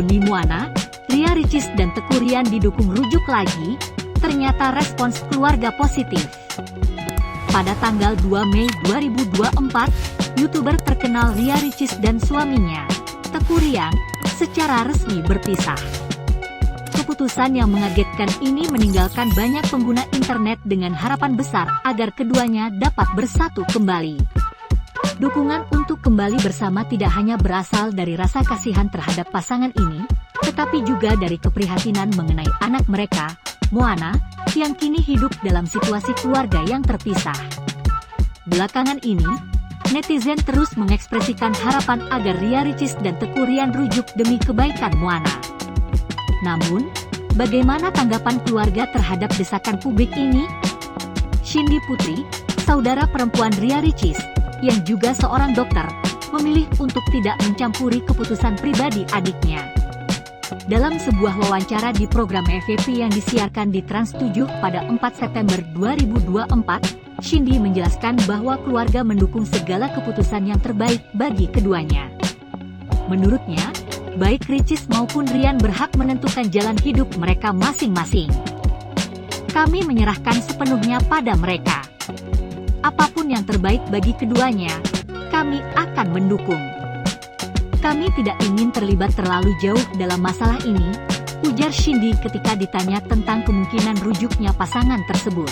demi Moana, Ria Ricis dan Teuku Ryan didukung rujuk lagi, ternyata respons keluarga positif. Pada tanggal 2 Mei 2024, YouTuber terkenal Ria Ricis dan suaminya, Teuku Ryan, secara resmi berpisah. Keputusan yang mengagetkan ini meninggalkan banyak pengguna internet dengan harapan besar agar keduanya dapat bersatu kembali. Dukungan untuk kembali bersama tidak hanya berasal dari rasa kasihan terhadap pasangan ini, tetapi juga dari keprihatinan mengenai anak mereka, Moana, yang kini hidup dalam situasi keluarga yang terpisah. Belakangan ini, netizen terus mengekspresikan harapan agar Ria Ricis dan Teuku Ryan rujuk demi kebaikan Moana. Namun, bagaimana tanggapan keluarga terhadap desakan publik ini? Shindy Putri, saudara perempuan Ria Ricis, yang juga seorang dokter, memilih untuk tidak mencampuri keputusan pribadi adiknya. Dalam sebuah wawancara di program FYP yang disiarkan di Trans 7 pada 4 September 2024, Shindy menjelaskan bahwa keluarga mendukung segala keputusan yang terbaik bagi keduanya. Menurutnya, baik Ricis maupun Ryan berhak menentukan jalan hidup mereka masing-masing. Kami menyerahkan sepenuhnya pada mereka. Apapun yang terbaik bagi keduanya, kami akan mendukung. Kami tidak ingin terlibat terlalu jauh dalam masalah ini, ujar Shindy ketika ditanya tentang kemungkinan rujuknya pasangan tersebut.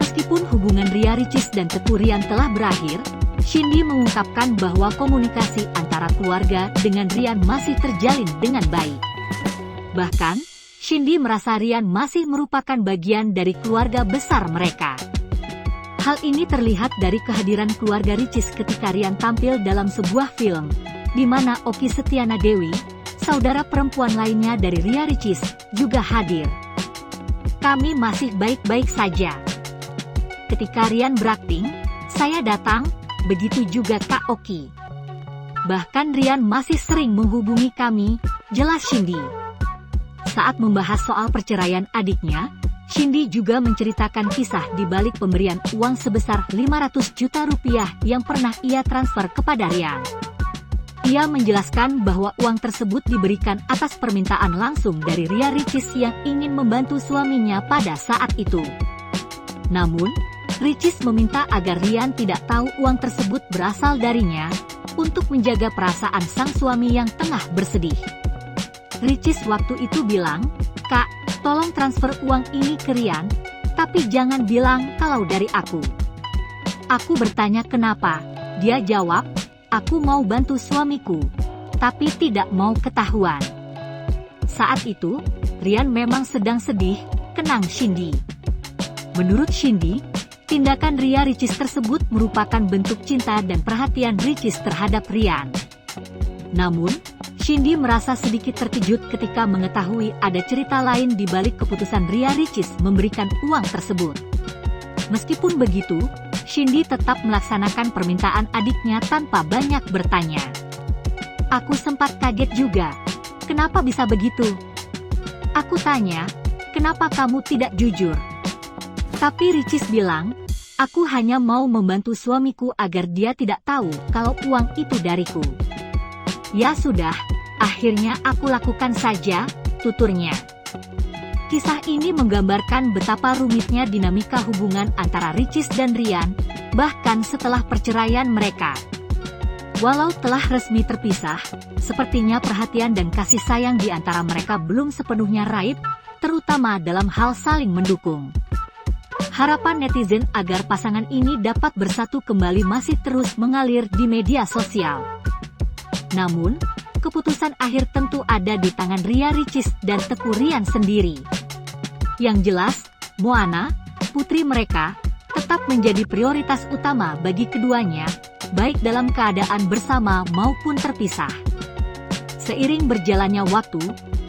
Meskipun hubungan Ria Ricis dan Teuku Ryan telah berakhir, Shindy mengungkapkan bahwa komunikasi antara keluarga dengan Ryan masih terjalin dengan baik. Bahkan, Shindy merasa Ryan masih merupakan bagian dari keluarga besar mereka. Hal ini terlihat dari kehadiran keluarga Ricis ketika Ryan tampil dalam sebuah film, di mana Okky Setiana Dewi, saudara perempuan lainnya dari Ria Ricis, juga hadir. Kami masih baik-baik saja. Ketika Ryan berakting, saya datang, begitu juga Kak Okky. Bahkan Ryan masih sering menghubungi kami, jelas Shindy. Saat membahas soal perceraian adiknya, Shindy juga menceritakan kisah di balik pemberian uang sebesar 500 juta rupiah yang pernah ia transfer kepada Ryan. Ia menjelaskan bahwa uang tersebut diberikan atas permintaan langsung dari Ria Ricis yang ingin membantu suaminya pada saat itu. Namun, Ricis meminta agar Ryan tidak tahu uang tersebut berasal darinya, untuk menjaga perasaan sang suami yang tengah bersedih. Ricis waktu itu bilang, "Kak, tolong transfer uang ini ke Ryan, tapi jangan bilang kalau dari aku." Aku bertanya kenapa, dia jawab, "Aku mau bantu suamiku, tapi tidak mau ketahuan." Saat itu, Ryan memang sedang sedih, kenang Shindy. Menurut Shindy, tindakan Ria Ricis tersebut merupakan bentuk cinta dan perhatian Ricis terhadap Ryan. Namun, Shindy merasa sedikit terkejut ketika mengetahui ada cerita lain di balik keputusan Ria Ricis memberikan uang tersebut. Meskipun begitu, Shindy tetap melaksanakan permintaan adiknya tanpa banyak bertanya. Aku sempat kaget juga. Kenapa bisa begitu? Aku tanya, kenapa kamu tidak jujur? Tapi Ricis bilang, aku hanya mau membantu suamiku agar dia tidak tahu kalau uang itu dariku. Ya sudah, akhirnya aku lakukan saja, tuturnya. Kisah ini menggambarkan betapa rumitnya dinamika hubungan antara Ricis dan Ryan, bahkan setelah perceraian mereka. Walau telah resmi terpisah, sepertinya perhatian dan kasih sayang di antara mereka belum sepenuhnya raib, terutama dalam hal saling mendukung. Harapan netizen agar pasangan ini dapat bersatu kembali masih terus mengalir di media sosial. Namun, keputusan akhir tentu ada di tangan Ria Ricis dan Teuku Ryan sendiri. Yang jelas, Moana, putri mereka, tetap menjadi prioritas utama bagi keduanya, baik dalam keadaan bersama maupun terpisah. Seiring berjalannya waktu,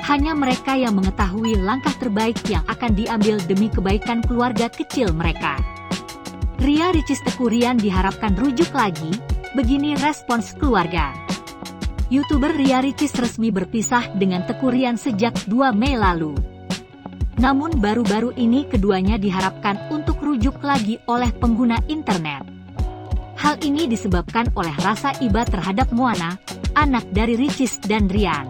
hanya mereka yang mengetahui langkah terbaik yang akan diambil demi kebaikan keluarga kecil mereka. Ria Ricis Teuku Ryan diharapkan rujuk lagi, begini respons keluarga. YouTuber Ria Ricis resmi berpisah dengan Teuku Ryan sejak 2 Mei lalu. Namun baru-baru ini keduanya diharapkan untuk rujuk lagi oleh pengguna internet. Hal ini disebabkan oleh rasa iba terhadap Moana, anak dari Ricis dan Ryan.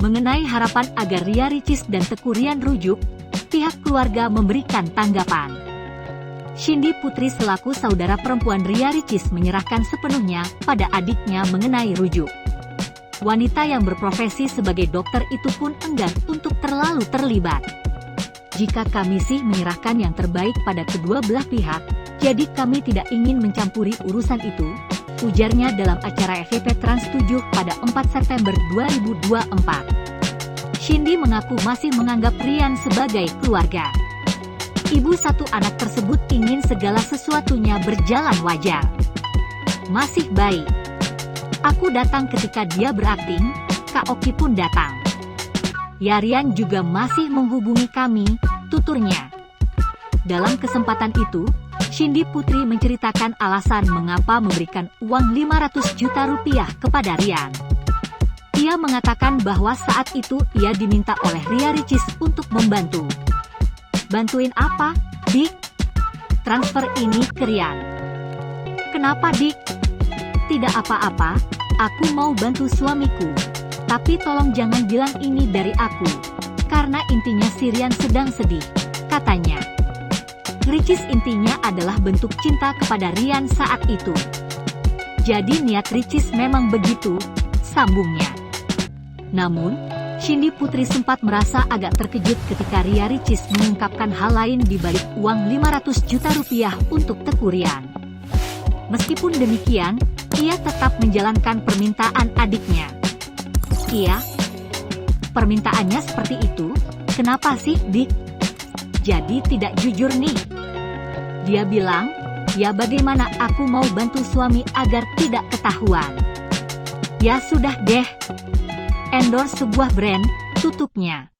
Mengenai harapan agar Ria Ricis dan Teuku Ryan rujuk, pihak keluarga memberikan tanggapan. Cindy Putri selaku saudara perempuan Ria Ricis menyerahkan sepenuhnya pada adiknya mengenai rujuk. Wanita yang berprofesi sebagai dokter itu pun enggan untuk terlalu terlibat. Jika kami sih menyerahkan yang terbaik pada kedua belah pihak, jadi kami tidak ingin mencampuri urusan itu, ujarnya dalam acara FYP Trans 7 pada 4 September 2024. Cindy mengaku masih menganggap Ryan sebagai keluarga. Ibu satu anak tersebut ingin segala sesuatunya berjalan wajar. Masih baik. Aku datang ketika dia berakting, Kak Oki pun datang. Ya Ryan juga masih menghubungi kami, tuturnya. Dalam kesempatan itu, Cindy Putri menceritakan alasan mengapa memberikan uang 500 juta rupiah kepada Ryan. Ia mengatakan bahwa saat itu ia diminta oleh Ria Ricis untuk membantu. Bantuin apa, Dik? Transfer ini ke Ryan. Kenapa, Dik? Tidak apa-apa, aku mau bantu suamiku. Tapi tolong jangan bilang ini dari aku. Karena intinya si Ryan sedang sedih, katanya. Ricis intinya adalah bentuk cinta kepada Ryan saat itu. Jadi niat Ricis memang begitu, sambungnya. Namun, Cindy Putri sempat merasa agak terkejut ketika Ria Ricis mengungkapkan hal lain di balik uang 500 juta rupiah untuk Teuku Ryan. Meskipun demikian, ia tetap menjalankan permintaan adiknya. Iya, permintaannya seperti itu, kenapa sih, Dik? Jadi tidak jujur nih. Dia bilang, ya bagaimana aku mau bantu suami agar tidak ketahuan. Ya sudah deh. Endorse sebuah brand, tutupnya.